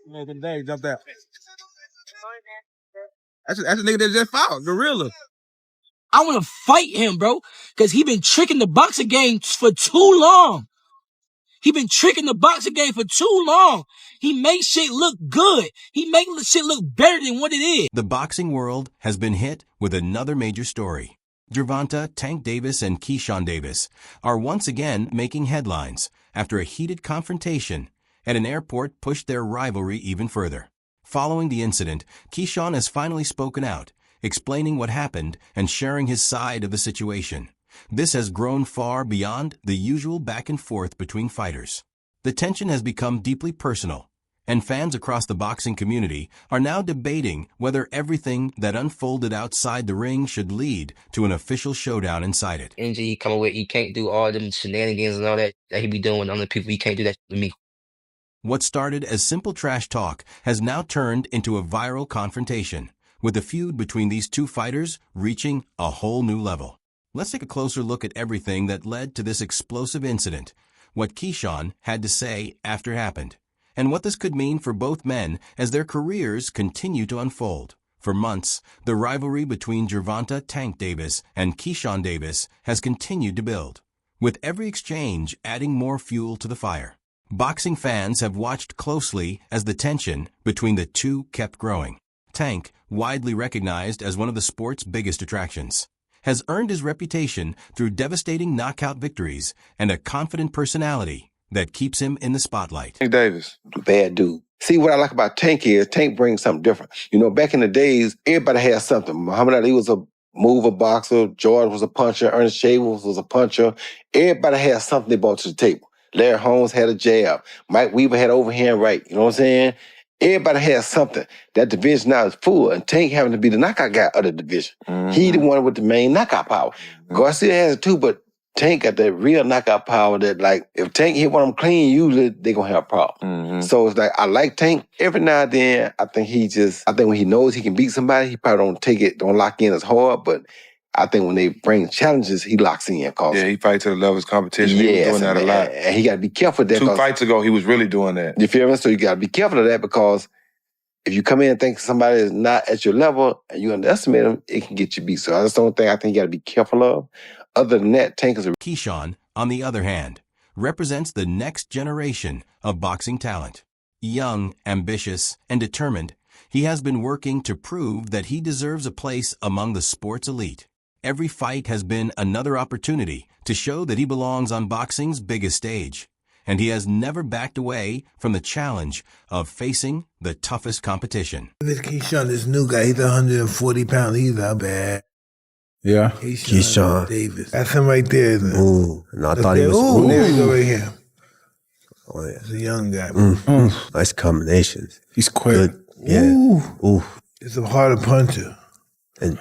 Man, today jumped out. That's a nigga that just fought, gorilla. I want to fight him, bro, because he been tricking the boxing game for too long. He been tricking the boxing game for too long. He makes shit look good. He makes shit look better than what it is. The boxing world has been hit with another major story. Gervonta, Tank Davis, and Keyshawn Davis are once again making headlines after a heated confrontation at an airport pushed their rivalry even further. Following the incident, Keyshawn has finally spoken out, explaining what happened and sharing his side of the situation. This has grown far beyond the usual back and forth between fighters. The tension has become deeply personal, and fans across the boxing community are now debating whether everything that unfolded outside the ring should lead to an official showdown inside it. Energy he coming with, he can't do all them shenanigans and all that he be doing with other people. He can't do that with me. What started as simple trash talk has now turned into a viral confrontation, with the feud between these two fighters reaching a whole new level. Let's take a closer look at everything that led to this explosive incident, what Keyshawn had to say after it happened, and what this could mean for both men as their careers continue to unfold. For months, the rivalry between Gervonta Tank Davis and Keyshawn Davis has continued to build, with every exchange adding more fuel to the fire. Boxing fans have watched closely as the tension between the two kept growing. Tank, widely recognized as one of the sport's biggest attractions, has earned his reputation through devastating knockout victories and a confident personality that keeps him in the spotlight. Tank Davis, bad dude. See, what I like about Tank is Tank brings something different. You know, back in the days, everybody had something. Muhammad Ali was a mover boxer. George was a puncher. Ernest Shavers was a puncher. Everybody had something they brought to the table. Larry Holmes had a jab. Mike Weaver had overhand right. You know what I'm saying? Everybody has something. That division now is full, and Tank having to be the knockout guy of the division. He the one with the main knockout power. Garcia has it too, but Tank got that real knockout power that, like, if Tank hit one of them clean, usually they gonna have a problem. So it's like, I like Tank. Every now and then, I think when he knows he can beat somebody, he probably don't lock in as hard, but I think when they bring challenges, he locks in. Yeah, he fights to the level of his competition. He was doing that a lot. And he got to be careful of that. 2 fights ago, he was really doing that. You feel me? So you got to be careful of that, because if you come in and think somebody is not at your level and you underestimate them, it can get you beat. So that's the only thing I think you got to be careful of. Other than that, Tank is a... Keyshawn, on the other hand, represents the next generation of boxing talent. Young, ambitious, and determined, he has been working to prove that he deserves a place among the sport's elite. Every fight has been another opportunity to show that he belongs on boxing's biggest stage, and he has never backed away from the challenge of facing the toughest competition. This Keyshawn, this new guy, he's 140 pounds. He's not bad. Yeah. Keyshawn Davis. That's him right there, isn't it? Ooh, and I thought he was... Ooh, there you go right here. Oh, yeah. He's a young guy. Nice combinations. He's quick. Good. Yeah. Ooh. It's a harder puncher. And...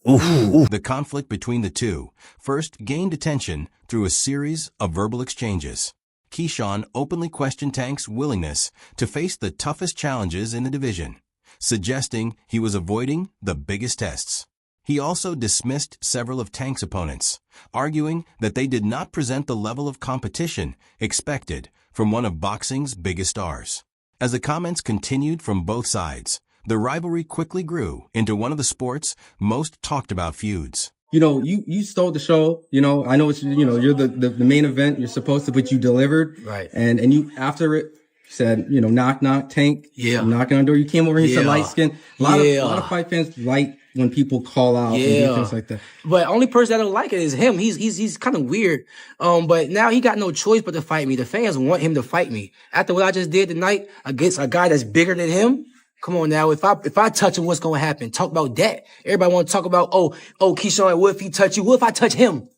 The conflict between the two first gained attention through a series of verbal exchanges. Keyshawn openly questioned Tank's willingness to face the toughest challenges in the division, suggesting he was avoiding the biggest tests. He also dismissed several of Tank's opponents, arguing that they did not present the level of competition expected from one of boxing's biggest stars. As the comments continued from both sides, the rivalry quickly grew into one of the sport's most talked about feuds. You know, you stole the show. You know, I know it's, you know, you're the main event. You're supposed to, but you delivered. Right. And you, after it, said, you know, knock, knock, Tank. Yeah. I'm knocking on the door. You came over here, said light skin. A lot of fight fans like when people call out and do things like that. But only person that don't like it is him. He's kind of weird. But now he got no choice but to fight me. The fans want him to fight me. After what I just did tonight against a guy that's bigger than him, come on now. If I touch him, what's going to happen? Talk about that. Everybody want to talk about, oh, Keyshawn, what if he touch you? What if I touch him?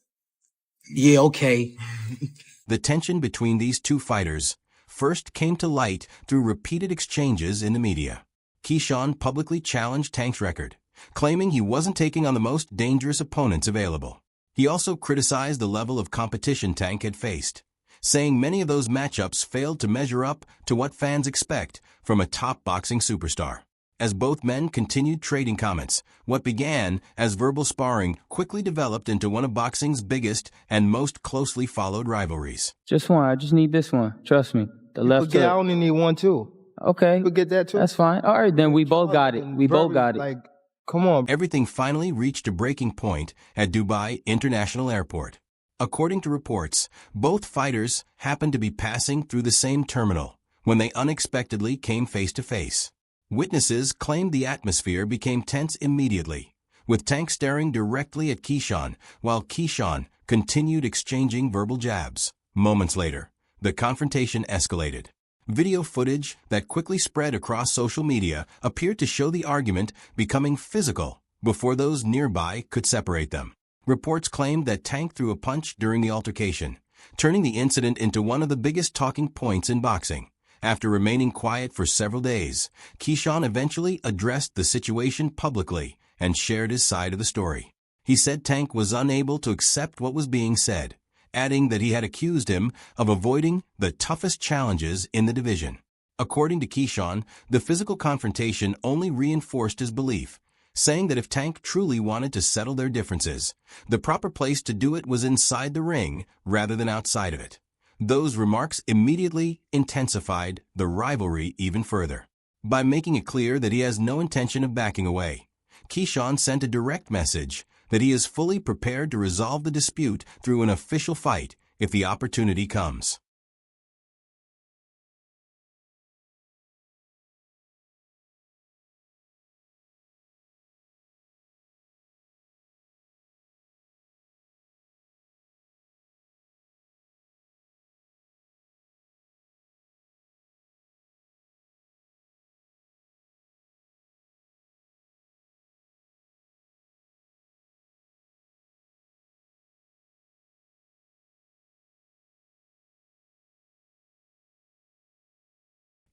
Yeah, okay. The tension between these two fighters first came to light through repeated exchanges in the media. Keyshawn publicly challenged Tank's record, claiming he wasn't taking on the most dangerous opponents available. He also criticized the level of competition Tank had faced, saying many of those matchups failed to measure up to what fans expect from a top boxing superstar. As both men continued trading comments, what began as verbal sparring quickly developed into one of boxing's biggest and most closely followed rivalries. Just one. I just need this one. Trust me. The left forget I hook. only need one too. Okay. Forget that too. That's fine. All right, then we both got it. We both got it. Like, come on. Everything finally reached a breaking point at Dubai International Airport. According to reports, both fighters happened to be passing through the same terminal when they unexpectedly came face to face. Witnesses claimed the atmosphere became tense immediately, with Tank staring directly at Keyshawn while Keyshawn continued exchanging verbal jabs. Moments later, the confrontation escalated. Video footage that quickly spread across social media appeared to show the argument becoming physical before those nearby could separate them. Reports claimed that Tank threw a punch during the altercation, turning the incident into one of the biggest talking points in boxing. After remaining quiet for several days, Keyshawn eventually addressed the situation publicly and shared his side of the story. He said Tank was unable to accept what was being said, adding that he had accused him of avoiding the toughest challenges in the division. According to Keyshawn, the physical confrontation only reinforced his belief, saying that if Tank truly wanted to settle their differences, the proper place to do it was inside the ring rather than outside of it. Those remarks immediately intensified the rivalry even further. By making it clear that he has no intention of backing away, Keyshawn sent a direct message that he is fully prepared to resolve the dispute through an official fight if the opportunity comes.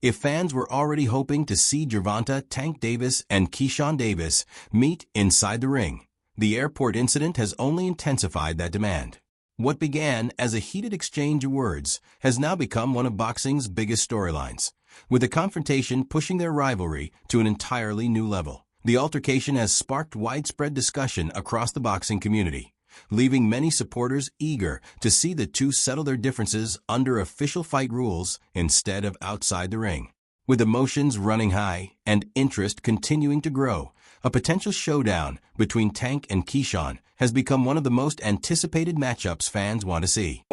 If fans were already hoping to see Gervonta, Tank Davis, and Keyshawn Davis meet inside the ring, the airport incident has only intensified that demand. What began as a heated exchange of words has now become one of boxing's biggest storylines, with the confrontation pushing their rivalry to an entirely new level. The altercation has sparked widespread discussion across the boxing community, leaving many supporters eager to see the two settle their differences under official fight rules instead of outside the ring. With emotions running high and interest continuing to grow, a potential showdown between Tank and Keyshawn has become one of the most anticipated matchups fans want to see.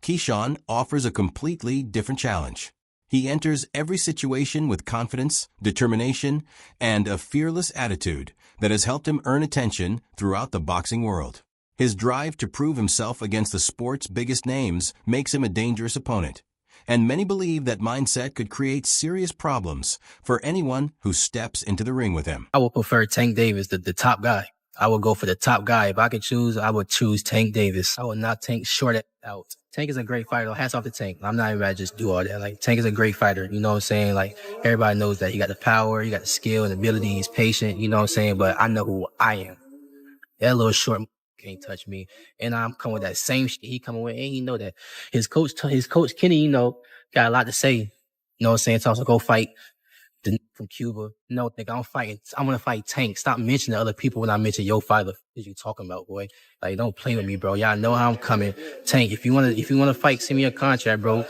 Keyshawn offers a completely different challenge. He enters every situation with confidence, determination, and a fearless attitude that has helped him earn attention throughout the boxing world. His drive to prove himself against the sport's biggest names makes him a dangerous opponent, and many believe that mindset could create serious problems for anyone who steps into the ring with him. I would prefer Tank Davis, the top guy. I would go for the top guy. If I could choose, I would choose Tank Davis. I would not Tank short it out. Tank is a great fighter. Hats off to Tank. I'm not even about to just do all that. Like, Tank is a great fighter. You know what I'm saying? Like, everybody knows that. He got the power, he got the skill and ability. He's patient. You know what I'm saying? But I know who I am. That little short can't touch me. And I'm coming with that same shit he coming with. And you know that his coach Kenny, you know, got a lot to say. You know what I'm saying? So also go fight from Cuba. No, nigga, I'm gonna fight Tank. Stop mentioning other people when I mention your fighter. What you talking about, boy? Like, don't play with me, bro. Y'all know how I'm coming. Tank, if you wanna fight, send me a contract, bro.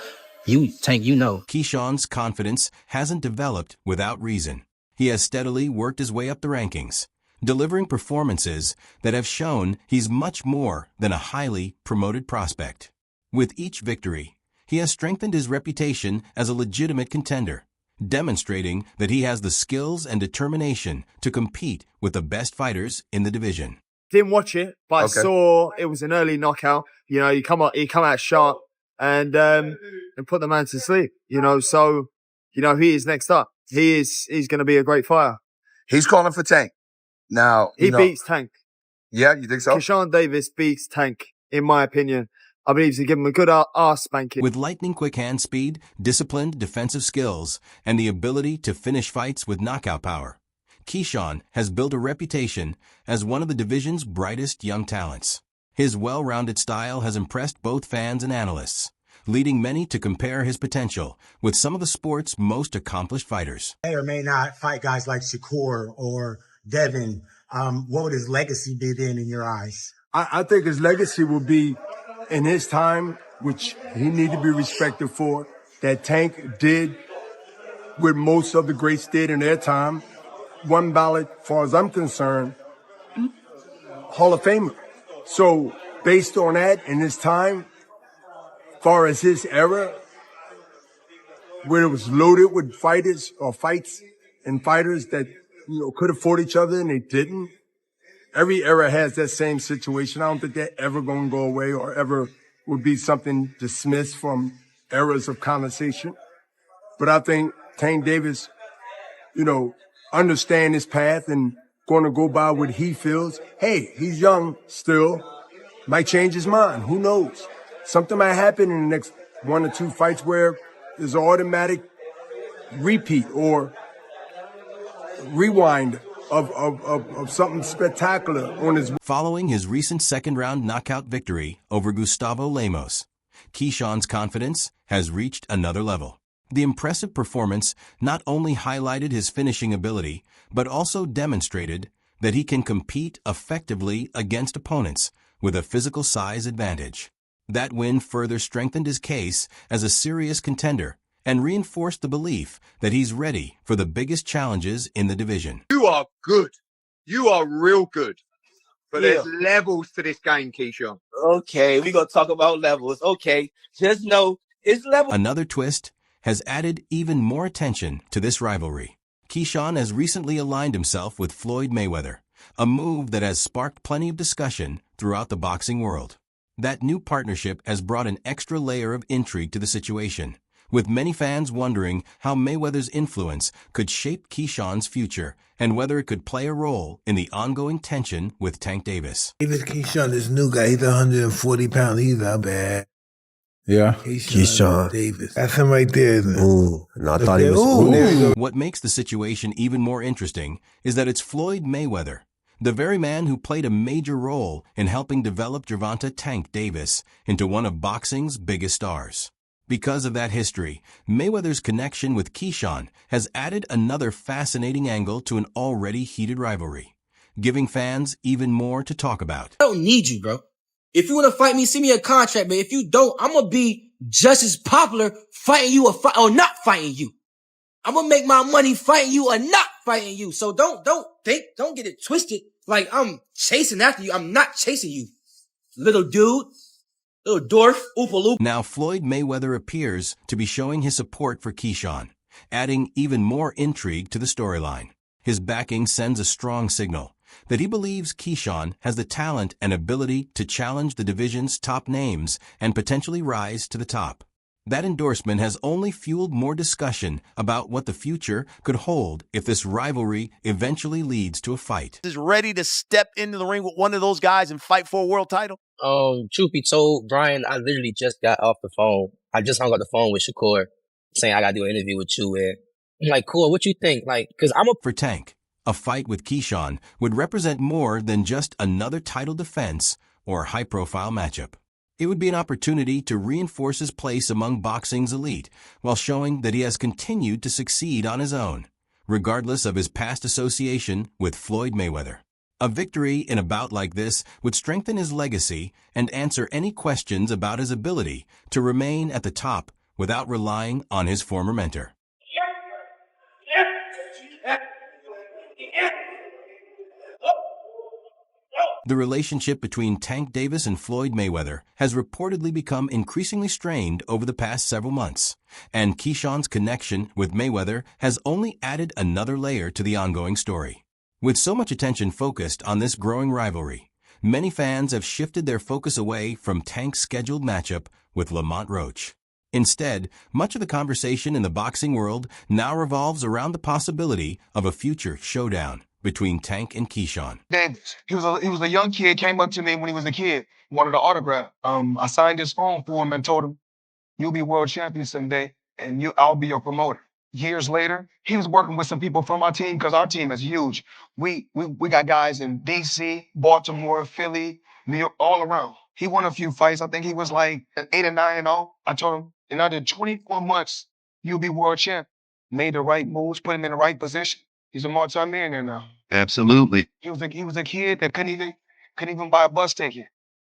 Tank, you know. Keyshawn's confidence hasn't developed without reason. He has steadily worked his way up the rankings, delivering performances that have shown he's much more than a highly promoted prospect. With each victory, he has strengthened his reputation as a legitimate contender, demonstrating that he has the skills and determination to compete with the best fighters in the division. Didn't watch it, but I saw it was an early knockout. You know, he come out sharp and put the man to sleep. You know, so you know he is next up. He's going to be a great fighter. He's calling for Tank. Now he beats Tank. Yeah, you think so? Keyshawn Davis beats Tank, in my opinion. I believe he's give him a good ass spanking. With lightning-quick hand speed, disciplined defensive skills, and the ability to finish fights with knockout power, Keyshawn has built a reputation as one of the division's brightest young talents. His well-rounded style has impressed both fans and analysts, leading many to compare his potential with some of the sport's most accomplished fighters. May or may not fight guys like Shakur or Devin What would his legacy be then in your eyes? I think his legacy will be in his time, which he need to be respected for, that Tank did what most of the greats did in their time. One ballot, as far as I'm concerned, Hall of Famer. So based on that, in his time, as far as his era, where it was loaded with fighters or fights and fighters that, could have fought each other and they didn't. Every era has that same situation. I don't think they're ever going to go away or ever would be something dismissed from eras of conversation. But I think Tank Davis, understand his path and going to go by what he feels. Hey, he's young still, might change his mind. Who knows? Something might happen in the next 1 or 2 fights where there's an automatic repeat or rewind of something spectacular on his. Following his recent second-round knockout victory over Gustavo Lemos, Keyshawn's confidence has reached another level. The impressive performance not only highlighted his finishing ability, but also demonstrated that he can compete effectively against opponents with a physical size advantage. That win further strengthened his case as a serious contender and reinforced the belief that he's ready for the biggest challenges in the division. You are good. You are real good. But there's levels to this game, Keyshawn. Okay, we're going to talk about levels. Okay, just know it's level. Another twist has added even more attention to this rivalry. Keyshawn has recently aligned himself with Floyd Mayweather, a move that has sparked plenty of discussion throughout the boxing world. That new partnership has brought an extra layer of intrigue to the situation, with many fans wondering how Mayweather's influence could shape Keyshawn's future and whether it could play a role in the ongoing tension with Tank Davis. Davis Keyshawn, this new guy, he's 140 pounds. He's not bad. Yeah. Keyshawn Davis. That's him right there, isn't it? Ooh, and I thought he was. What makes the situation even more interesting is that it's Floyd Mayweather, the very man who played a major role in helping develop Gervonta Tank Davis into one of boxing's biggest stars. Because of that history, Mayweather's connection with Keyshawn has added another fascinating angle to an already heated rivalry, giving fans even more to talk about. I don't need you, bro. If you want to fight me, send me a contract, but if you don't, I'm going to be just as popular fighting you or not fighting you. I'm going to make my money fighting you or not fighting you. So don't get it twisted like I'm chasing after you. I'm not chasing you, little dude. Little dwarf, oopaloop. Now Floyd Mayweather appears to be showing his support for Keyshawn, adding even more intrigue to the storyline. His backing sends a strong signal that he believes Keyshawn has the talent and ability to challenge the division's top names and potentially rise to the top. That endorsement has only fueled more discussion about what the future could hold if this rivalry eventually leads to a fight. Is ready to step into the ring with one of those guys and fight for a world title? Truth be told, Brian, I literally just got off the phone. I just hung up the phone with Shakur saying I got to do an interview with you. And I'm like, cool, what you think? Cause For Tank, a fight with Keyshawn would represent more than just another title defense or high-profile matchup. It would be an opportunity to reinforce his place among boxing's elite while showing that he has continued to succeed on his own, regardless of his past association with Floyd Mayweather. A victory in a bout like this would strengthen his legacy and answer any questions about his ability to remain at the top without relying on his former mentor. The relationship between Tank Davis and Floyd Mayweather has reportedly become increasingly strained over the past several months, and Keyshawn's connection with Mayweather has only added another layer to the ongoing story. With so much attention focused on this growing rivalry, many fans have shifted their focus away from Tank's scheduled matchup with Lamont Roach. Instead, much of the conversation in the boxing world now revolves around the possibility of a future showdown between Tank and Keyshawn. Davis, he was a young kid, came up to me when he was a kid, wanted an autograph. I signed his phone for him and told him, "You'll be world champion someday, and I'll be your promoter." Years later, he was working with some people from our team because our team is huge. We got guys in DC, Baltimore, Philly, New York, all around. He won a few fights. I think he was like 8 or 9-0. I told him, in under 24 months, you'll be world champ. Made the right moves, put him in the right position. He's a multi-millionaire now. Absolutely. He was a kid that couldn't even buy a bus ticket.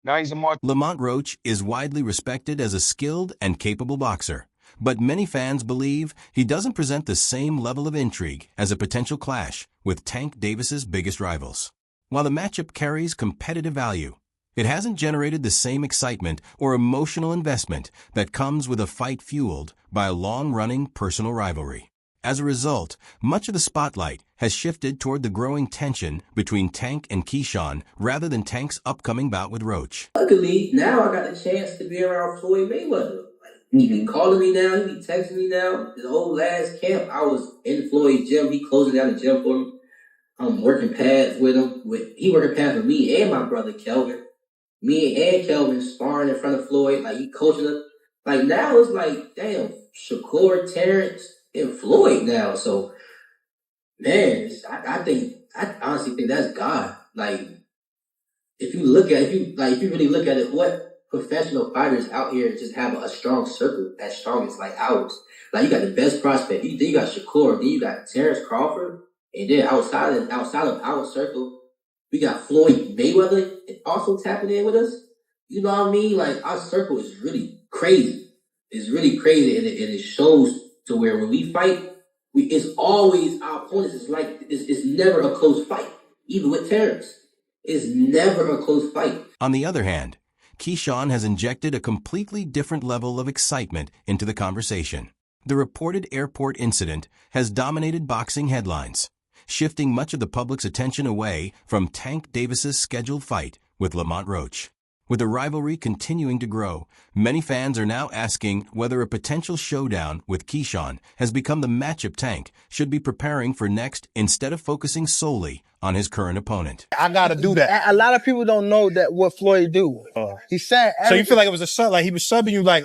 Now he's a Lamont Roach is widely respected as a skilled and capable boxer, but many fans believe he doesn't present the same level of intrigue as a potential clash with Tank Davis's biggest rivals. While the matchup carries competitive value, it hasn't generated the same excitement or emotional investment that comes with a fight fueled by a long-running personal rivalry. As a result, much of the spotlight has shifted toward the growing tension between Tank and Keyshawn rather than Tank's upcoming bout with Roach. Luckily, now I got the chance to be around Floyd Mayweather. He be calling me now, he be texting me now. The whole last camp, I was in Floyd's gym. He closing down the gym for me. I'm working pads with him. He working pads with me and my brother Kelvin. Me and Kelvin sparring in front of Floyd. Like, he coaching us. Like, now it's like, damn, Shakur, Terrence, and Floyd now. So, man, I honestly think that's God. Like, if you really look at it, what professional fighters out here just have a strong circle as strong as like ours? Like, you got the best prospect. Then you got Shakur. Then you got Terrence Crawford. And then outside of our circle, we got Floyd Mayweather also tapping in with us. You know what I mean? Like, our circle is really crazy. It's really crazy, and it shows to where when we fight, it's always our opponents. It's never a close fight, even with Terrence. It's never a close fight. On the other hand, Keyshawn has injected a completely different level of excitement into the conversation. The reported airport incident has dominated boxing headlines, shifting much of the public's attention away from Tank Davis's scheduled fight with Lamont Roach. With the rivalry continuing to grow, many fans are now asking whether a potential showdown with Keyshawn has become the matchup Tank should be preparing for next instead of focusing solely on his current opponent. I gotta do that. A lot of people don't know that what Floyd do. He said. So you feel like it was a sub, like he was subbing you, like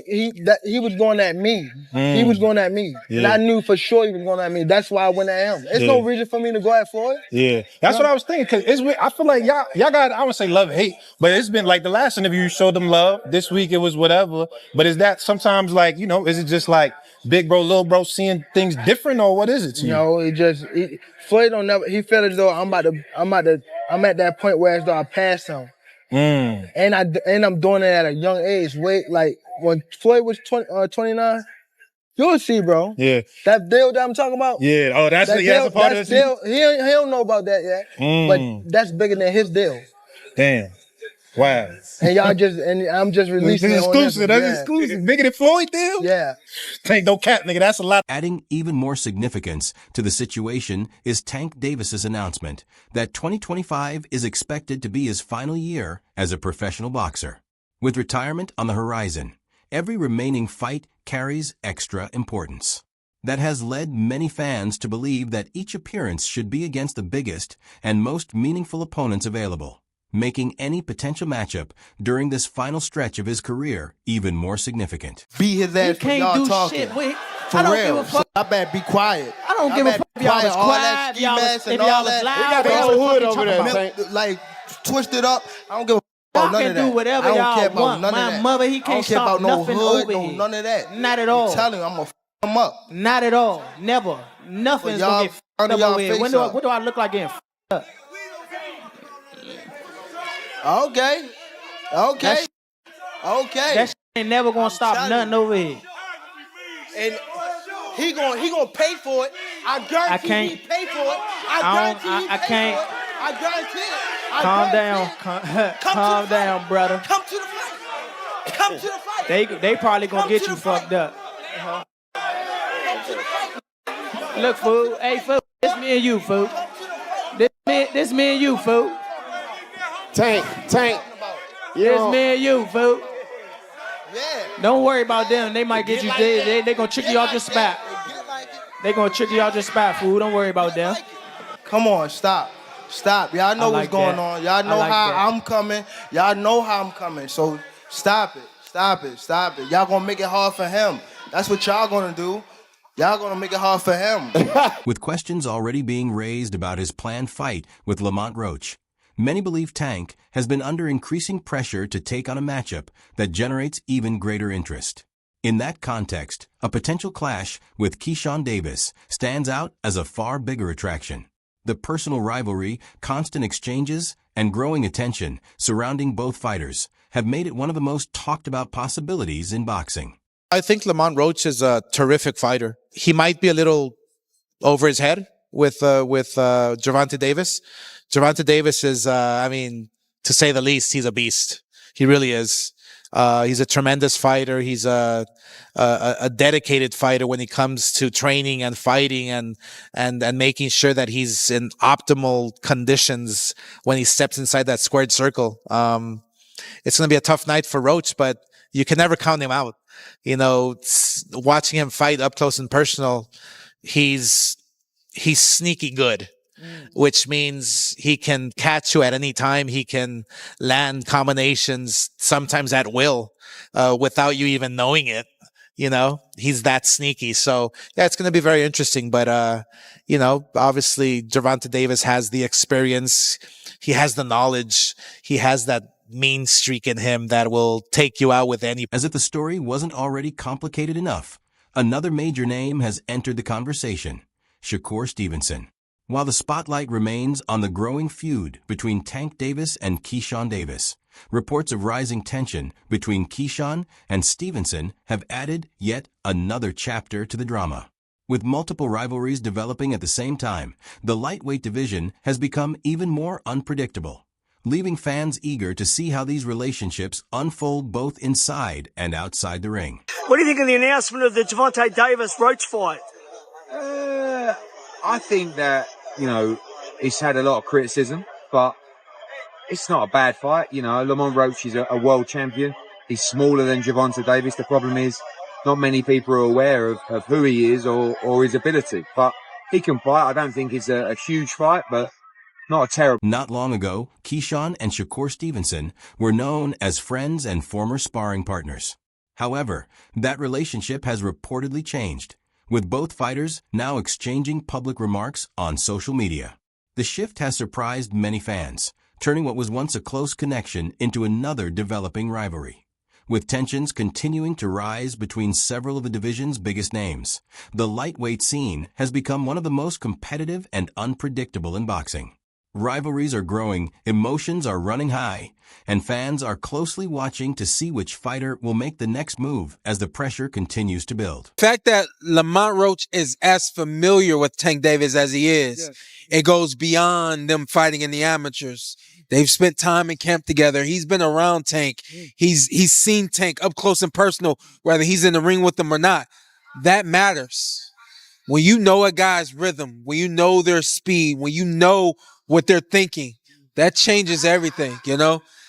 he was going at me. He was going at me, and I knew for sure he was going at me. That's why I went at him. There's no reason for me to go at Floyd. Yeah, that's what I was thinking. Cause I feel like y'all got, I wouldn't say love hate, but it's been like the last interview you showed them love. This week it was whatever. But is that sometimes like, you know, is it just like big bro, little bro seeing things different, or what is it to you? No, Floyd don't never. He felt as though I'm at that point where as though I passed him. And I'm doing it at a young age. Wait, like when Floyd was 29, you'll see, bro. Yeah. That deal that I'm talking about. Yeah. Oh, that's a part of the deal. He don't know about that yet. But that's bigger than his deal. Damn. Wow. And I'm just releasing it. Exclusive. That's exclusive. Bigger than Floyd deal? Yeah. Tank, no cap, nigga. That's a lot. Adding even more significance to the situation is Tank Davis's announcement that 2025 is expected to be his final year as a professional boxer. With retirement on the horizon, every remaining fight carries extra importance. That has led many fans to believe that each appearance should be against the biggest and most meaningful opponents available, making any potential matchup during this final stretch of his career even more significant. Beat his ass for y'all talking. For real. So I better be quiet. I don't give a fuck if y'all was quiet, if y'all was loud. We got the whole hood over there. Like, twist it up. I don't give a fuck about none of that. Y'all can do whatever y'all want. My mother, he can't stop nothing over here. None of that. Not at all. I'm telling you, I'm gonna f him up. Not at all. Never. Nothing's gonna get f***ed up over here. What do I look like getting f***ed up? Okay. That shit ain't never gonna stop nothing over here. And he gonna pay for it. I guarantee he pay for it. I guarantee it. Calm down. Calm down, brother. Come to the fight. Come to the fight. They probably gonna get you fucked up. Look, fool. Hey, fool. This me and you, fool. This me and you, fool. Tank. This me and you, fool. Yeah. Don't worry about them. They might get you. They gonna trick you off your spot. They gonna trick you off your spot, fool. Don't worry about them. Come on, stop. Y'all know what's going on. Y'all know how I'm coming. Y'all know how I'm coming. So stop it. Y'all gonna make it hard for him. That's what y'all gonna do. Y'all gonna make it hard for him. With questions already being raised about his planned fight with Lamont Roach, many believe Tank has been under increasing pressure to take on a matchup that generates even greater interest. In that context, a potential clash with Keyshawn Davis stands out as a far bigger attraction. The personal rivalry, constant exchanges, and growing attention surrounding both fighters have made it one of the most talked about possibilities in boxing. I think Lamont Roach is a terrific fighter. He might be a little over his head with Gervonta Davis. Gervonta Davis is, to say the least, he's a beast. He really is. He's a tremendous fighter. He's a dedicated fighter when it comes to training and fighting and making sure that he's in optimal conditions when he steps inside that squared circle. It's going to be a tough night for Roach, but you can never count him out. Watching him fight up close and personal, he's sneaky good, which means he can catch you at any time. He can land combinations sometimes at will, without you even knowing it. He's that sneaky. So yeah, it's going to be very interesting. But, obviously Gervonta Davis has the experience. He has the knowledge. He has that mean streak in him that will take you out with any. As if the story wasn't already complicated enough, another major name has entered the conversation: Shakur Stevenson. While the spotlight remains on the growing feud between Tank Davis and Keyshawn Davis, reports of rising tension between Keyshawn and Stevenson have added yet another chapter to the drama. With multiple rivalries developing at the same time, the lightweight division has become even more unpredictable, leaving fans eager to see how these relationships unfold both inside and outside the ring. What do you think of the announcement of the Gervonta Davis-Roach fight? I think that, it's had a lot of criticism, but it's not a bad fight. Lamont Roach is a world champion. He's smaller than Gervonta Davis. The problem is not many people are aware of who he is or his ability. But he can fight. I don't think it's a huge fight, but not a terrible. Not long ago, Keyshawn and Shakur Stevenson were known as friends and former sparring partners. However, that relationship has reportedly changed, with both fighters now exchanging public remarks on social media. The shift has surprised many fans, turning what was once a close connection into another developing rivalry. With tensions continuing to rise between several of the division's biggest names, the lightweight scene has become one of the most competitive and unpredictable in boxing. Rivalries are growing, emotions are running high, and fans are closely watching to see which fighter will make the next move as the pressure continues to build. The fact that Lamont Roach is as familiar with Tank Davis as he is, it goes beyond them fighting in the amateurs. They've spent time in camp together. He's been around Tank. He's seen Tank up close and personal, whether he's in the ring with them or not. That matters. When you know a guy's rhythm, when you know their speed, when you know what they're thinking, that changes everything,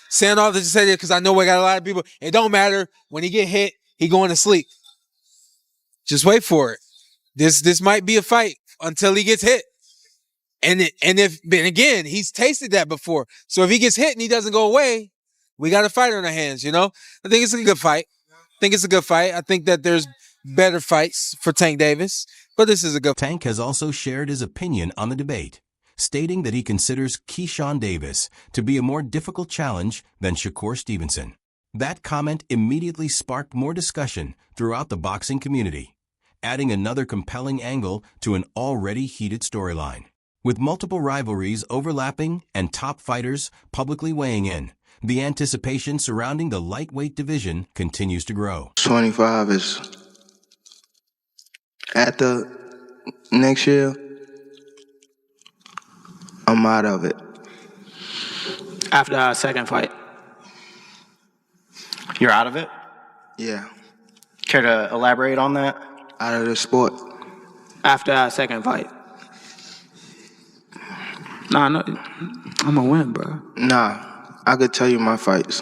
Saying all this to say that because I know we got a lot of people. It don't matter. When he get hit, he going to sleep. Just wait for it. This might be a fight until he gets hit. And again, he's tasted that before. So if he gets hit and he doesn't go away, we got a fight on our hands, I think it's a good fight. I think that there's better fights for Tank Davis, but this is a good. Tank has also shared his opinion on the debate, stating that he considers Keyshawn Davis to be a more difficult challenge than Shakur Stevenson. That comment immediately sparked more discussion throughout the boxing community, adding another compelling angle to an already heated storyline. With multiple rivalries overlapping and top fighters publicly weighing in, the anticipation surrounding the lightweight division continues to grow. 25 is at the next year. I'm out of it. After our second fight. You're out of it? Yeah. Care to elaborate on that? Out of the sport. After our second fight. Nah, no, I'm gonna win, bro. Nah, I could tell you my fights.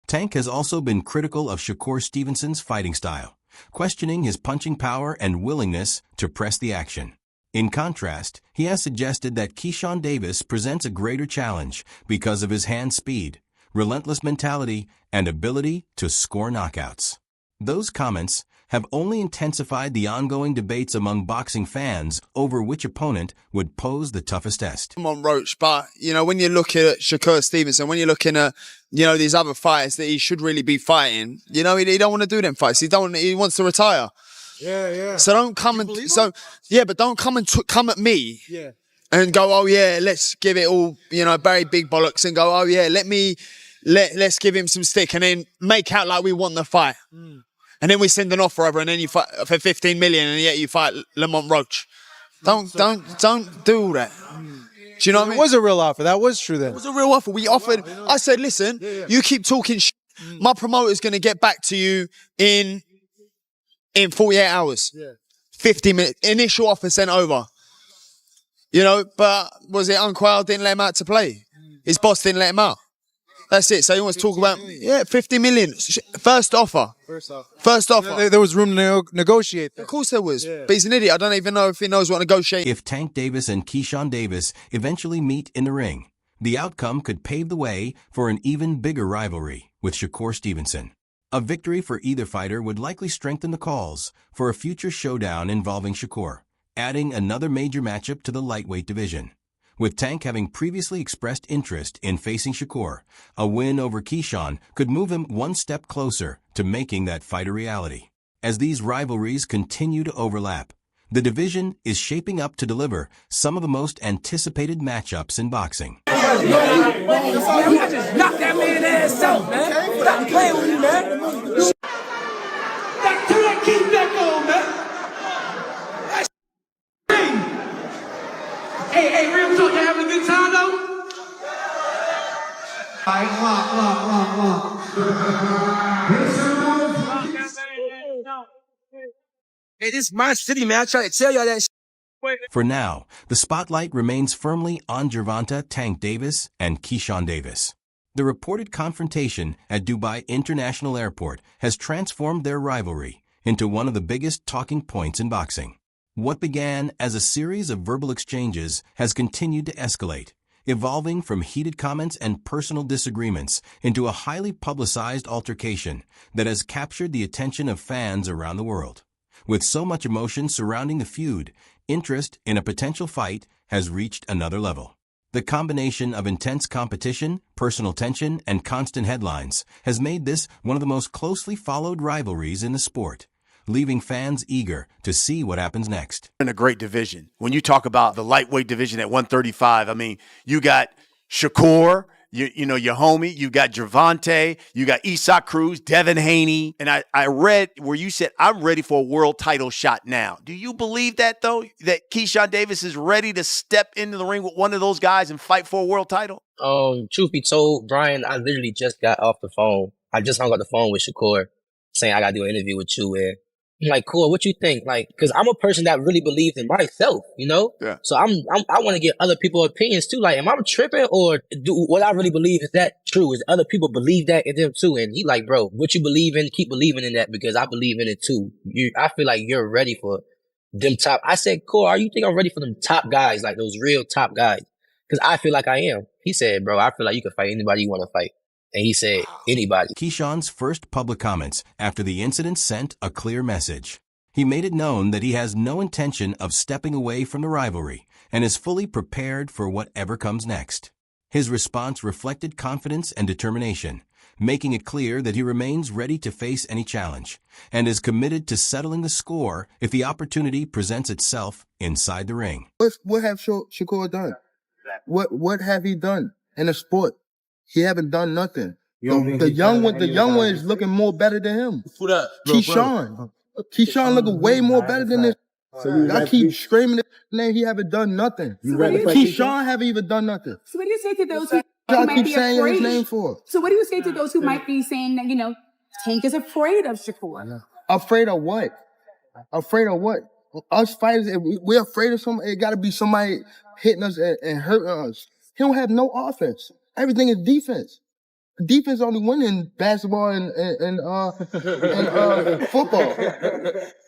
Tank has also been critical of Shakur Stevenson's fighting style, questioning his punching power and willingness to press the action. In contrast, he has suggested that Keyshawn Davis presents a greater challenge because of his hand speed, relentless mentality, and ability to score knockouts. Those comments have only intensified the ongoing debates among boxing fans over which opponent would pose the toughest test. I'm on Roach, but, you know, when you're looking at Shakur Stevenson, when you're looking at, you know, these other fighters that he should really be fighting, you know, he don't want to do them fights. He wants to retire. Yeah. So don't come and, but don't come and come at me. Yeah. And go, oh yeah, let's give it all, you know, Barry Big Bollocks, and go, oh yeah, let's give him some stick, and then make out like we want the fight. And then we send an offer over, and then you fight for 15 million, and yet you fight Lamont Roach. Don't do all that. Do you know what I mean? It was a real offer. That was true then. It was a real offer. We offered. I said, listen, you keep talking my promoter's going to get back to you in 48 hours. 50 minutes. Initial offer sent over. You know, but was it Unquile didn't let him out to play? His boss didn't let him out. That's it. So he wants to talk about, 50 million. First offer. First offer. There was room to negotiate that. Of course there was. But he's an idiot. I don't even know if he knows what negotiating. If Tank Davis and Keyshawn Davis eventually meet in the ring, the outcome could pave the way for an even bigger rivalry with Shakur Stevenson. A victory for either fighter would likely strengthen the calls for a future showdown involving Shakur, adding another major matchup to the lightweight division. With Tank having previously expressed interest in facing Shakur, a win over Keyshawn could move him one step closer to making that fight a reality. As these rivalries continue to overlap, the division is shaping up to deliver some of the most anticipated matchups in boxing. I just knocked that man's ass out, man. Stop playing with me, man. Keep that going, man. Hey, real talk, you having a good time though? Hey, this is my city, man. I try to tell y'all that shit. For now, the spotlight remains firmly on Gervonta, Tank Davis, and Keyshawn Davis. The reported confrontation at Dubai International Airport has transformed their rivalry into one of the biggest talking points in boxing. What began as a series of verbal exchanges has continued to escalate, evolving from heated comments and personal disagreements into a highly publicized altercation that has captured the attention of fans around the world. With so much emotion surrounding the feud, interest in a potential fight has reached another level. The combination of intense competition, personal tension, and constant headlines has made this one of the most closely followed rivalries in the sport, leaving fans eager to see what happens next. In a great division. When you talk about the lightweight division at 135, I mean, you got Shakur, you know, your homie, you got Gervonta, you got Isaac Cruz, Devin Haney, and I read where you said, I'm ready for a world title shot now. Do you believe that, though, that Keyshawn Davis is ready to step into the ring with one of those guys and fight for a world title? Truth be told, Brian, I literally just got off the phone. I just hung up the phone with Shakur saying I got to do an interview with you, and I'm like, cool, what you think? Like, cause I'm a person that really believes in myself, you know? Yeah. So I want to get other people's opinions too. Like, am I tripping, or do what I really believe, is that true? Is other people believe that in them too? And he like, bro, what you believe in, keep believing in that, because I believe in it too. I feel like you're ready for them top. I said, cool, you think I'm ready for them top guys, like those real top guys? Cause I feel like I am. He said, bro, I feel like you can fight anybody you want to fight. And he said, anybody. Keyshawn's first public comments after the incident sent a clear message. He made it known that he has no intention of stepping away from the rivalry and is fully prepared for whatever comes next. His response reflected confidence and determination, making it clear that he remains ready to face any challenge and is committed to settling the score if the opportunity presents itself inside the ring. What have Shakur done? What have he done in the sport? He haven't done nothing. The young one is looking more better than him. Who that? Keyshawn looking way more better than this. I keep screaming his name. He haven't done nothing. Keyshawn haven't even done nothing. So what do you say to those who Y'all might keep be saying afraid? his name for? So what do you say to those who might be saying that, you know, Tank is afraid of Shakur? Afraid of what? Afraid of what? Us fighters, if we're afraid of somebody, it got to be somebody hitting us and hurting us. He don't have no offense. Everything is defense. Defense only win in basketball and football.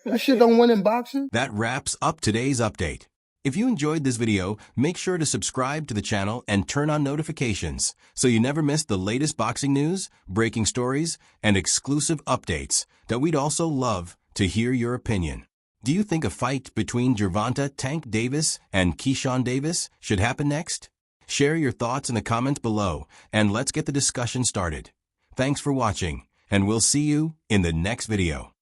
That shit don't win in boxing. That wraps up today's update. If you enjoyed this video, make sure to subscribe to the channel and turn on notifications so you never miss the latest boxing news, breaking stories, and exclusive updates that we'd also love to hear your opinion. Do you think a fight between Gervonta Tank Davis and Keyshawn Davis should happen next? Share your thoughts in the comments below, and let's get the discussion started. Thanks for watching, and we'll see you in the next video.